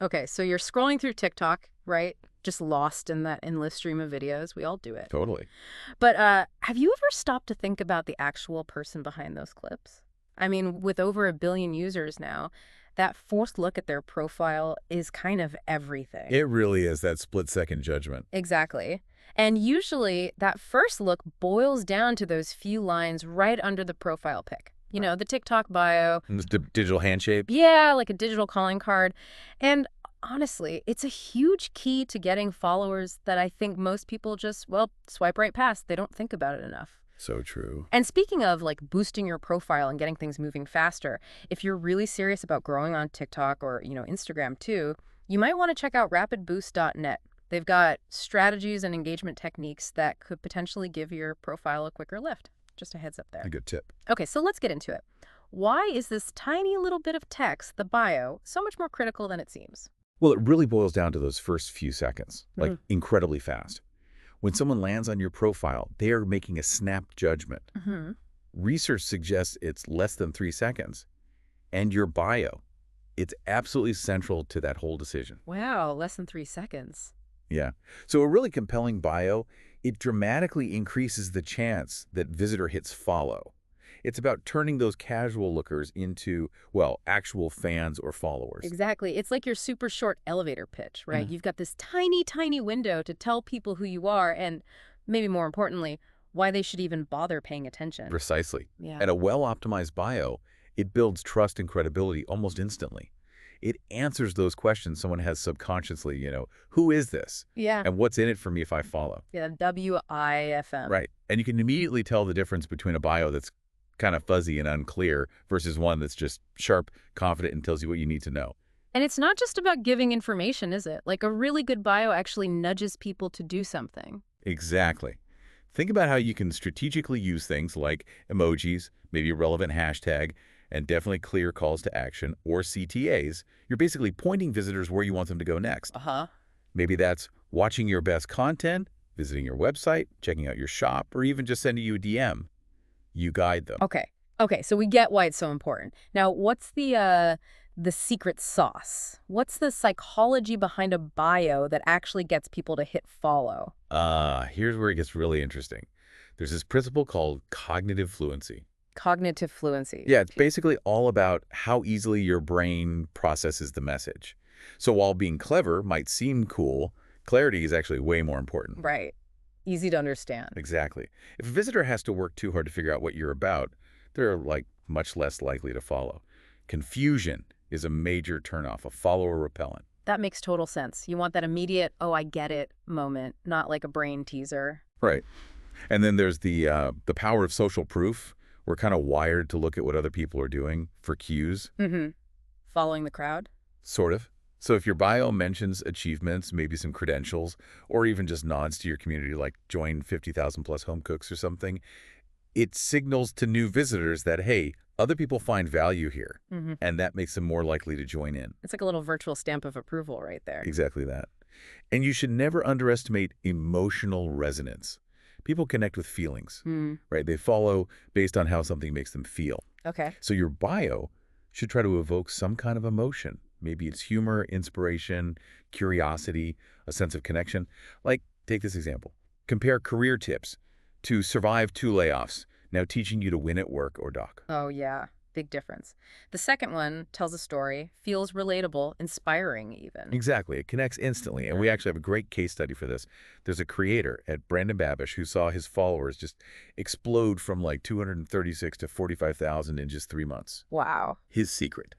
Okay, so you're scrolling through TikTok, right? Just lost in that endless stream of videos. We all do it. Totally. But have you ever stopped to think about the actual person behind those clips? I mean, with over 1 billion users now, that forced look at their profile is kind of everything. It really is that split-second judgment. Exactly. And usually that first look boils down to those few lines right under the profile pic. You know, the TikTok bio. And this digital handshake. Yeah, like a digital calling card. And honestly, it's a huge key to getting followers that I think most people just, well, swipe right past. They don't think about it enough. So true. And speaking of like boosting your profile and getting things moving faster, if you're really serious about growing on TikTok or, Instagram too, you might want to check out rapidboost.net. They've got strategies and engagement techniques that could potentially give your profile a quicker lift. Just a heads up A there. good tip. Okay, so let's get into it. Why is this tiny little bit of text, the bio, so much more critical than it seems? Well, it really boils down to those first few seconds, like Mhm. incredibly fast. When someone lands on your profile, they are making a snap judgment. Hmm. Research suggests it's less than 3 seconds. And your bio, it's absolutely central to that whole decision. Wow, less than 3 seconds. Yeah. So a really compelling bio, it dramatically increases the chance that visitor hits follow. It's about turning those casual lookers into, well, actual fans or followers. Exactly. It's like your super short elevator pitch, right? Mhm. You've got this tiny, tiny window to tell people who you are and, maybe more importantly, why they should even bother paying attention. Precisely. Yeah. And a well-optimized bio, it builds trust and credibility almost instantly. It answers those questions someone has subconsciously, who is this? Yeah. And what's in it for me if I follow? Yeah, WIFM. Right. And you can immediately tell the difference between a bio that's kind of fuzzy and unclear versus one that's just sharp, confident, and tells you what you need to know. And it's not just about giving information, is it? Like a really good bio actually nudges people to do something. Exactly. Think about how you can strategically use things like emojis, maybe a relevant hashtag, and definitely clear calls to action, or CTAs. You're basically pointing visitors where you want them to go next. Uh-huh. Maybe that's watching your best content, visiting your website, checking out your shop, or even just sending you a DM. You guide them. Okay. Okay, so we get why it's so important. Now, what's the secret sauce? What's the psychology behind a bio that actually gets people to hit follow? Here's where it gets really interesting. There's this principle called cognitive fluency. Cognitive fluency. Yeah, it's basically all about how easily your brain processes the message. So while being clever might seem cool, clarity is actually way more important. Right. Easy to understand. Exactly. If a visitor has to work too hard to figure out what you're about, they're much less likely to follow. Confusion is a major turnoff, a follower repellent. That makes total sense. You want that immediate, oh, I get it moment, not like a brain teaser. Right. And then there's the power of social proof. We're kind of wired to look at what other people are doing for cues, Mm-hmm. Following the crowd? sort of. So if your bio mentions achievements, maybe some credentials, or even just nods to your community, like join 50,000 plus home cooks or something, it signals to new visitors that, hey, other people find value here, Mm-hmm. and that makes them more likely to join in. It's like a little virtual stamp of approval right there. Exactly that. And you should never underestimate emotional resonance. People connect with feelings, Mm. right? They follow based on how something makes them feel. Okay. So your bio should try to evoke some kind of emotion. Maybe it's humor, inspiration, curiosity, a sense of connection. Like, take this example. Compare career tips to survive 2 layoffs, now teaching you to win at work or doc. Oh, yeah. Big difference. The second one tells a story, feels relatable, inspiring even. Exactly. It connects instantly. And we actually have a great case study for this. There's a creator at Brandon Babish who saw his followers just explode from 236 to 45,000 in just 3 months. Wow. His secret.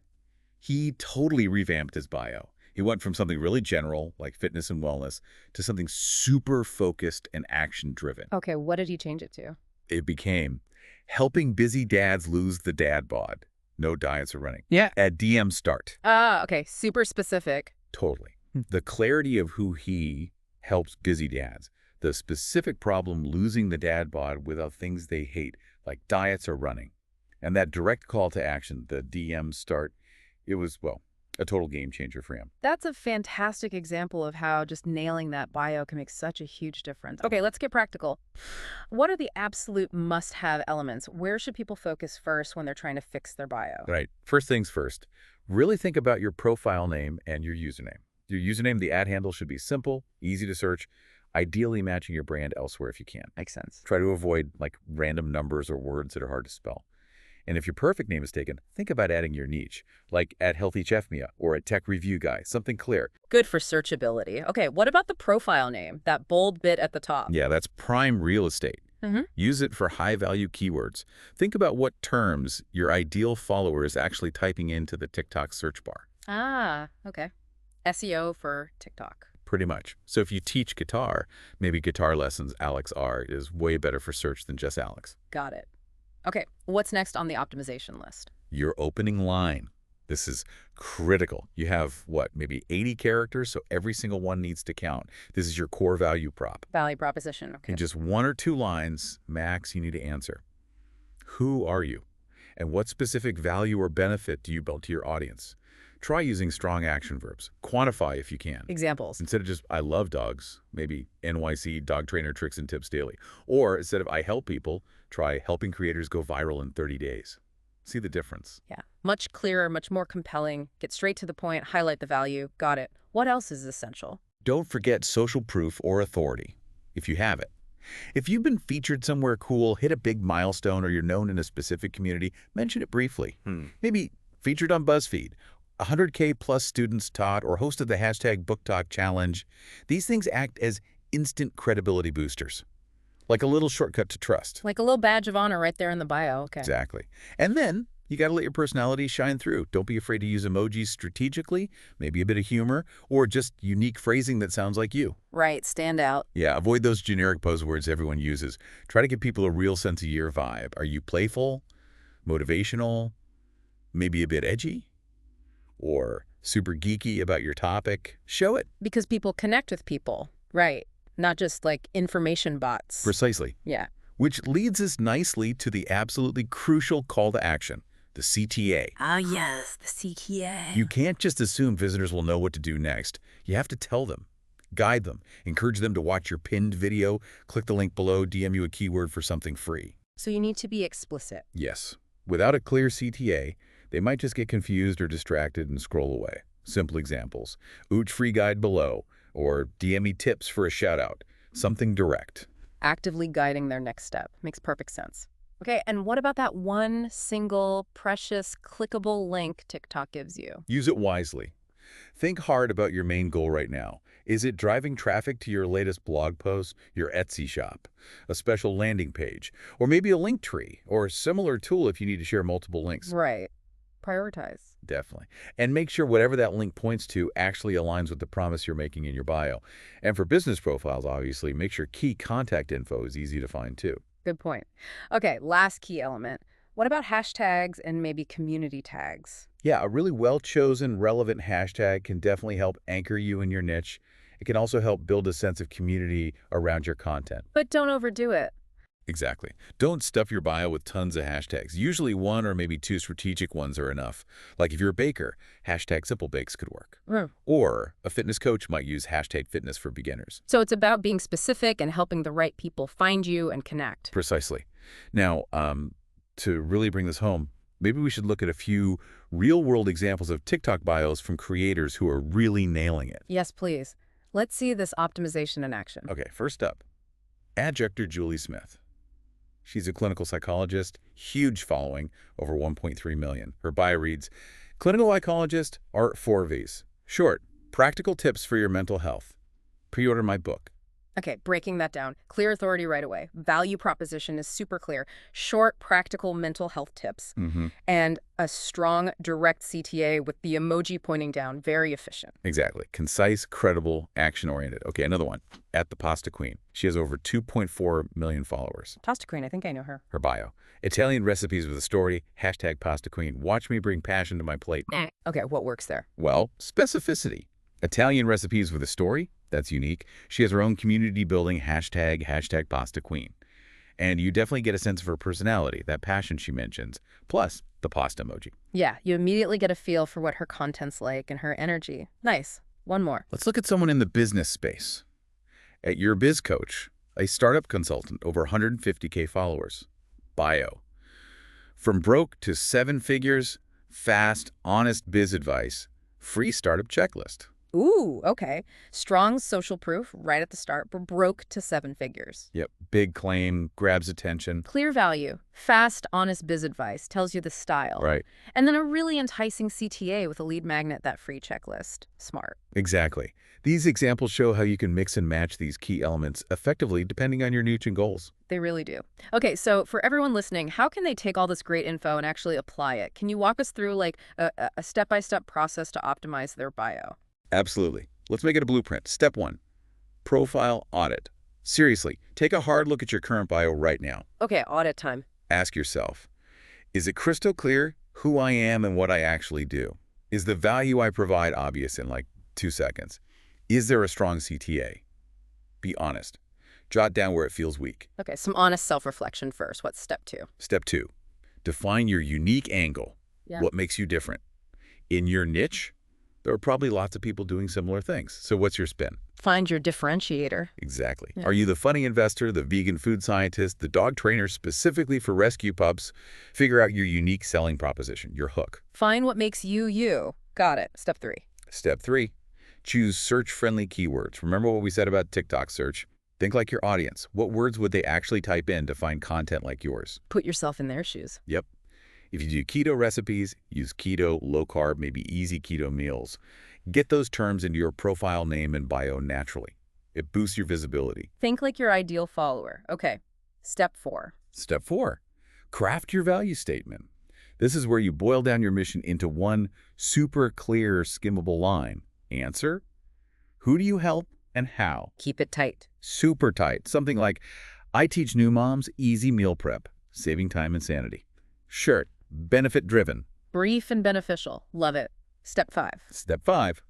He totally revamped his bio. He went from something really general, like fitness and wellness, to something super focused and action-driven. Okay, what did he change it to? It became helping busy dads lose the dad bod. No diets or running. Yeah. At DM start. Ah, okay. Super specific. Totally. The clarity of who he helps busy dads. The specific problem losing the dad bod without things they hate, like diets or running. And that direct call to action, the DM start, it was, well, a total game changer for him. That's a fantastic example of how just nailing that bio can make such a huge difference. Okay, let's get practical. What are the absolute must-have elements? Where should people focus first when they're trying to fix their bio? Right. First things first, Really think about your profile name and your username. Your username, the ad handle, should be simple, easy to search, ideally matching your brand elsewhere if you can. Makes sense. Try to avoid like random numbers or words that are hard to spell. And if your perfect name is taken, think about adding your niche, like at Healthy Chef Mia or at Tech Review Guy, something clear. Good for searchability. Okay, what about the profile name, that bold bit at the top? Yeah, that's prime real estate. Mm-hmm. Use it for high-value keywords. Think about what terms your ideal follower is actually typing into the TikTok search bar. Ah, okay. SEO for TikTok. Pretty much. So if you teach guitar, maybe Guitar Lessons Alex R is way better for search than just Alex. Got it. Okay, what's next on the optimization list? Your opening line. This is critical. You have, what, maybe 80 characters, so every single one needs to count. This is your core value prop. Value proposition, okay. In just 1 or 2 lines, max, you need to answer. Who are you? And what specific value or benefit do you build to your audience? Try using strong action verbs. Quantify if you can. Examples. Instead of just, I love dogs, maybe NYC Dog Trainer Tricks and Tips Daily. Or instead of I help people, try helping creators go viral in 30 days. See the difference? Yeah, much clearer, much more compelling. Get straight to the point, highlight the value. Got it. What else is essential? Don't forget social proof or authority, if you have it. If you've been featured somewhere cool, hit a big milestone, or you're known in a specific community, mention it briefly. Maybe featured on BuzzFeed, 100K plus students taught, or hosted the hashtag BookTalk Challenge. These things act as instant credibility boosters, like a little shortcut to trust. Like a little badge of honor right there in the bio. Okay. Exactly. And then you got to let your personality shine through. Don't be afraid to use emojis strategically, maybe a bit of humor, or just unique phrasing that sounds like you. Right, stand out. Yeah, avoid those generic buzzwords everyone uses. Try to give people a real sense of your vibe. Are you playful, motivational, maybe a bit edgy, or super geeky about your topic? Show it. Because people connect with people. Right. Not just like information bots. Precisely. Yeah. Which leads us nicely to the absolutely crucial call to action, the CTA. Ah, yes, the CTA. You can't just assume visitors will know what to do next. You have to tell them, guide them, encourage them to watch your pinned video, click the link below, DM you a keyword for something free. So you need to be explicit. Yes. Without a clear CTA, they might just get confused or distracted and scroll away. Simple examples. Ooch free guide below, or DM me tips for a shout out. Something direct. Actively guiding their next step. Makes perfect sense. Okay, and what about that one single, precious, clickable link TikTok gives you? Use it wisely. Think hard about your main goal right now. Is it driving traffic to your latest blog post, your Etsy shop, a special landing page, or maybe a link tree, or a similar tool if you need to share multiple links? Right. Prioritize. Definitely. And make sure whatever that link points to actually aligns with the promise you're making in your bio. And for business profiles, obviously, make sure key contact info is easy to find too. Good point. Okay, last key element. What about hashtags and maybe community tags? Yeah, a really well-chosen, relevant hashtag can definitely help anchor you in your niche. It can also help build a sense of community around your content. But don't overdo it. Exactly. Don't stuff your bio with tons of hashtags. Usually 1 or maybe 2 strategic ones are enough. Like if you're a baker, hashtag Simple Bakes could work. Or a fitness coach might use hashtag fitness for beginners. So it's about being specific and helping the right people find you and connect. Precisely. Now, to really bring this home, maybe we should look at a few real-world examples of TikTok bios from creators who are really nailing it. Yes, please. Let's see this optimization in action. Okay, first up, Adjunctor Julie Smith. She's a clinical psychologist, huge following, over 1.3 million. Her bio reads, clinical psychologist, art 4 Vs. Short, practical tips for your mental health. Pre-order my book. Okay, breaking that down. Clear authority right away. Value proposition is super clear. Short, practical mental health tips. And a strong, direct CTA with the emoji pointing down. Very efficient. Exactly. Concise, credible, action-oriented. Okay, another one. At the Pasta Queen. She has over 2.4 million followers. Pasta Queen, I think I know her. Her bio. Italian recipes with a story. Hashtag Pasta Queen. Watch me bring passion to my plate. Okay, what works there? Well, specificity. Italian recipes with a story. That's unique. She has her own community building hashtag Pasta Queen. And you definitely get a sense of her personality, that passion she mentions, plus the pasta emoji. Yeah, you immediately get a feel for what her content's like and her energy. Nice. One more. Let's look at someone in the business space. At Your Biz Coach, a startup consultant, over 150K followers. Bio. From broke to 7 figures, fast, honest biz advice, free startup checklist. Ooh, okay. Strong social proof right at the start, but broke to 7 figures. Yep, big claim, grabs attention. Clear value, fast, honest biz advice tells you the style. Right, And then a really enticing CTA with a lead magnet, that free checklist. Smart. exactly. These examples show how you can mix and match these key elements effectively depending on your niche and goals. They really do. Okay, so for everyone listening, how can they take all this great info and actually apply it? Can you walk us through like a step-by-step process to optimize their bio? Absolutely. Let's make it a blueprint. Step 1, profile audit. Seriously, take a hard look at your current bio right now. Okay, audit time. Ask yourself, is it crystal clear who I am and what I actually do? Is the value I provide obvious in like 2 seconds? Is there a strong CTA? Be honest. Jot down where it feels weak. Okay, some honest self-reflection first. What's step 2? Step 2, define your unique angle. Yeah. What makes you different? In your niche, there are probably lots of people doing similar things. So what's your spin? Find your differentiator. Exactly. Yeah. Are you the funny investor, the vegan food scientist, the dog trainer specifically for rescue pups? Figure out your unique selling proposition, your hook. Find what makes you you. Got it. Step 3. Step 3, choose search-friendly keywords. Remember what we said about TikTok search? Think like your audience. What words would they actually type in to find content like yours? Put yourself in their shoes. Yep. If you do keto recipes, use keto, low carb, maybe easy keto meals. Get those terms into your profile name and bio naturally. It boosts your visibility. Think like your ideal follower. Okay. Step 4. Step 4, craft your value statement. This is where you boil down your mission into one super clear, skimmable line. Answer, who do you help and how? Keep it tight. Super tight. Something like, I teach new moms easy meal prep, saving time and sanity. Short, benefit-driven. Brief and beneficial. Love it. Step 5. Step 5,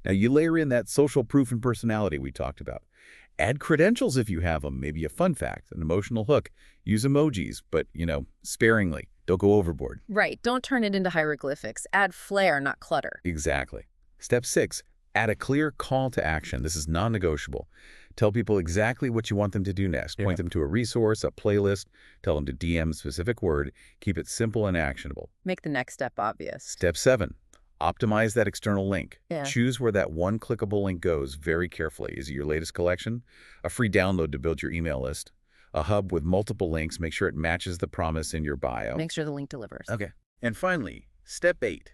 now you layer in that social proof and personality we talked about. Add credentials if you have them, maybe a fun fact, an emotional hook. Use emojis, but, sparingly. Don't go overboard. Right. Don't turn it into hieroglyphics. Add flair, not clutter. Exactly. Step 6, add a clear call to action. This is non-negotiable. Tell people exactly what you want them to do next. Point them to a resource, a playlist. Tell them to DM a specific word. Keep it simple and actionable. Make the next step obvious. Step 7, optimize that external link. Yeah. Choose where that one clickable link goes very carefully. Is it your latest collection? A free download to build your email list? A hub with multiple links? Make sure it matches the promise in your bio. Make sure the link delivers. Okay. And finally, step 8,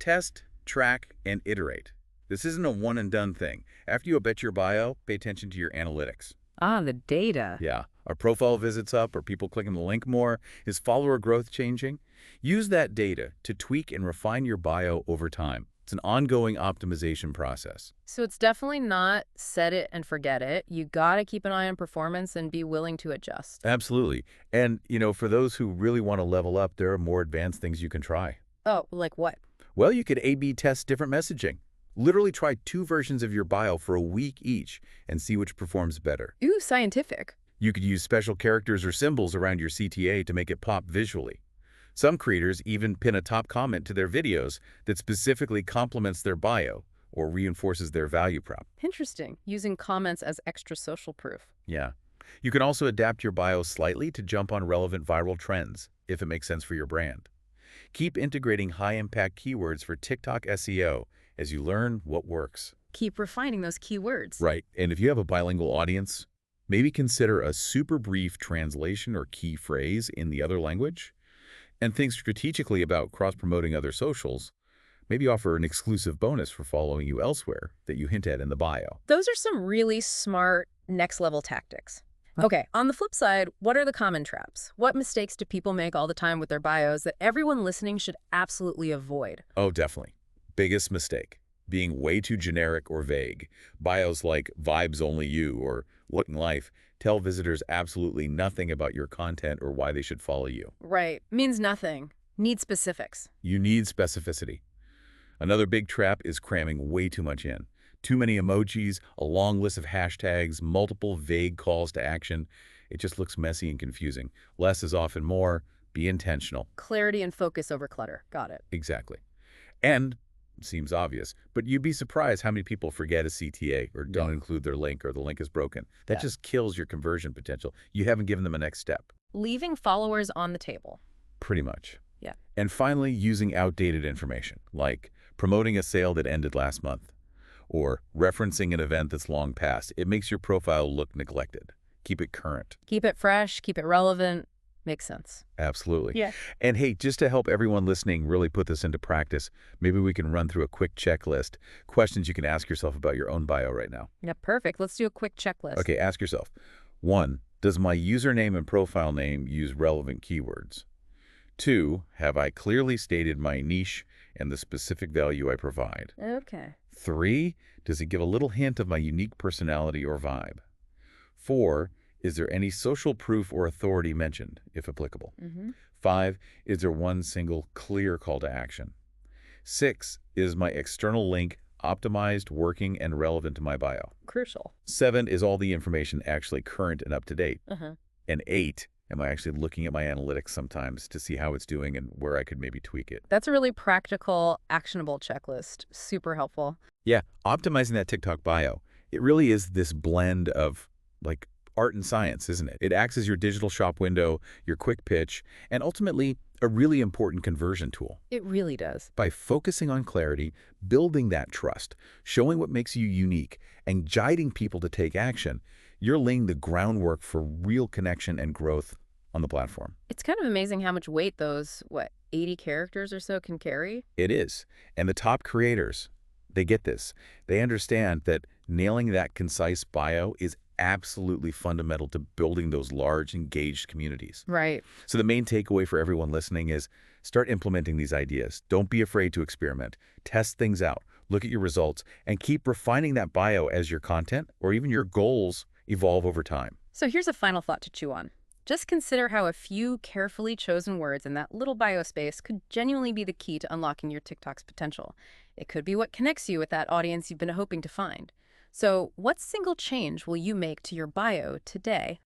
test, track, and iterate. This isn't a one-and-done thing. After you embed your bio, pay attention to your analytics. Ah, the data. Yeah. Are profile visits up? Are people clicking the link more? Is follower growth changing? Use that data to tweak and refine your bio over time. It's an ongoing optimization process. So it's definitely not set it and forget it. You got to keep an eye on performance and be willing to adjust. Absolutely. And, for those who really want to level up, there are more advanced things you can try. Oh, like what? Well, you could A/B test different messaging. Literally try 2 versions of your bio for a week each and see which performs better. Ooh, scientific. You could use special characters or symbols around your CTA to make it pop visually. Some creators even pin a top comment to their videos that specifically complements their bio or reinforces their value prop. Interesting. Using comments as extra social proof. Yeah. You can also adapt your bio slightly to jump on relevant viral trends, if it makes sense for your brand. Keep integrating high-impact keywords for TikTok SEO as you learn what works. Keep refining those keywords. Right. And if you have a bilingual audience, maybe consider a super brief translation or key phrase in the other language. And think strategically about cross-promoting other socials. Maybe offer an exclusive bonus for following you elsewhere that you hint at in the bio. Those are some really smart next-level tactics. Okay, on the flip side, what are the common traps? What mistakes do people make all the time with their bios that everyone listening should absolutely avoid? Oh, definitely. Biggest mistake, being way too generic or vague. Bios like vibes only you or looking life tell visitors absolutely nothing about your content or why they should follow you. Right. Means nothing. Need specifics. You need specificity. Another big trap is cramming way too much in. Too many emojis, a long list of hashtags, multiple vague calls to action. It just looks messy and confusing. Less is often more. Be intentional. Clarity and focus over clutter. Got it. Exactly. And seems obvious, but you'd be surprised how many people forget a CTA or don't include their link or the link is broken. That just kills your conversion potential. You haven't given them a next step. Leaving followers on the table. Pretty much. Yeah. And finally, using outdated information, like promoting a sale that ended last month or referencing an event that's long past. It makes your profile look neglected. Keep it current. Keep it fresh, keep it relevant. Makes sense. Absolutely. Yeah. And hey, just to help everyone listening really put this into practice, maybe we can run through a quick checklist, questions you can ask yourself about your own bio right now. Yeah, perfect. Let's do a quick checklist. Okay, ask yourself. 1, does my username and profile name use relevant keywords? 2, have I clearly stated my niche and the specific value I provide? Okay. 3, does it give a little hint of my unique personality or vibe? 4, is there any social proof or authority mentioned, if applicable? 5, is there one single clear call to action? 6, is my external link optimized, working, and relevant to my bio? Crucial. 7, is all the information actually current and up to date? Uh-huh. And 8, am I actually looking at my analytics sometimes to see how it's doing and where I could maybe tweak it? That's a really practical, actionable checklist. Super helpful. Yeah, optimizing that TikTok bio, it really is this blend of like art and science, isn't it? It acts as your digital shop window, your quick pitch, and ultimately a really important conversion tool. It really does. By focusing on clarity, building that trust, showing what makes you unique, and guiding people to take action, you're laying the groundwork for real connection and growth on the platform. It's kind of amazing how much weight those, 80 characters or so can carry? It is. And the top creators, they get this. They understand that nailing that concise bio is absolutely fundamental to building those large, engaged communities. Right. So the main takeaway for everyone listening is start implementing these ideas. Don't be afraid to experiment. Test things out. Look at your results and keep refining that bio as your content or even your goals evolve over time. So here's a final thought to chew on. Just consider how a few carefully chosen words in that little bio space could genuinely be the key to unlocking your TikTok's potential. It could be what connects you with that audience you've been hoping to find. So what single change will you make to your bio today?